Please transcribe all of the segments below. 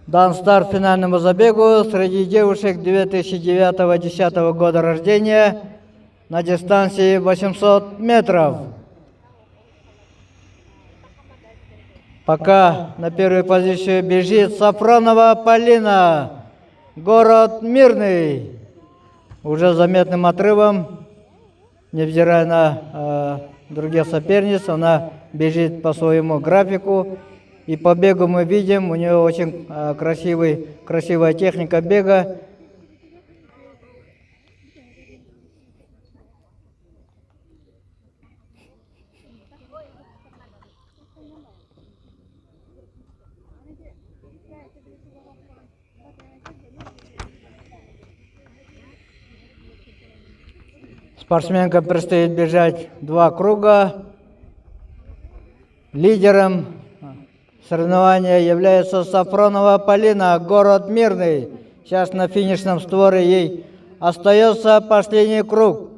Дан старт финальному забегу среди девушек 2009-2010 года рождения на дистанции 800 метров. Пока на первую позицию бежит Сафронова Полина, город Мирный. Уже заметным отрывом, невзирая на других соперниц, она бежит по своему графику. И по бегу мы видим, у нее очень красивая техника бега. Спортсменкам предстоит бежать 2 круга. Лидером соревнования является Сафронова Полина, город Мирный. Сейчас на финишном створе ей остается последний круг.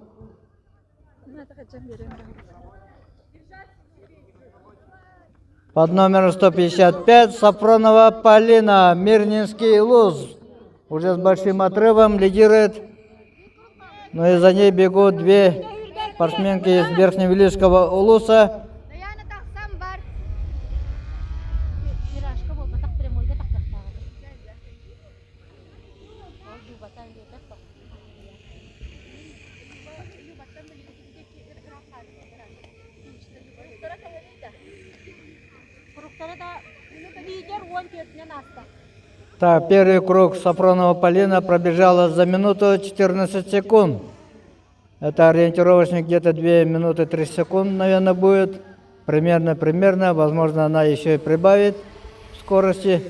Под номером 155 Сафронова Полина, Мирнинский Луз. Уже с большим отрывом лидирует. Но и за ней бегут 2 спортсменки из Верхневилижского Улуса. Так, первый круг Сафронова Полина пробежала за минуту 14 секунд. Это ориентировочно где-то 2 минуты 30 секунд, наверное, будет. Примерно. Возможно, она еще и прибавит скорости.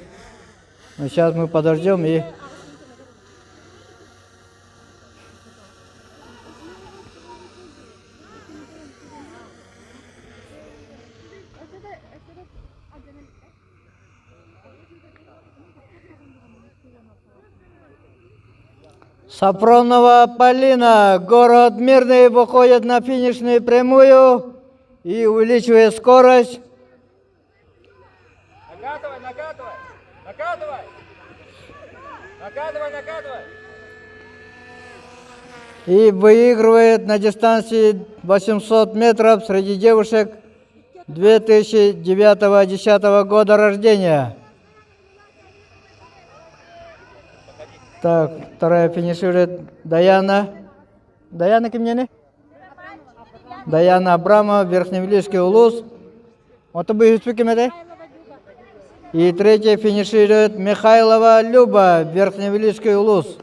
Но сейчас мы подождем и... Сафронова Полина, город Мирный, выходит на финишную прямую и увеличивает скорость. Накатывай. И выигрывает на дистанции 800 метров среди девушек 2009-2010 года рождения. Так, вторая финиширует Даяна. Даяна кем мне? Даяна Абрамова, Верхневилижский Улус. Вот это будет спикер. И третья финиширует Михайлова Люба, Верхневилижский Улус.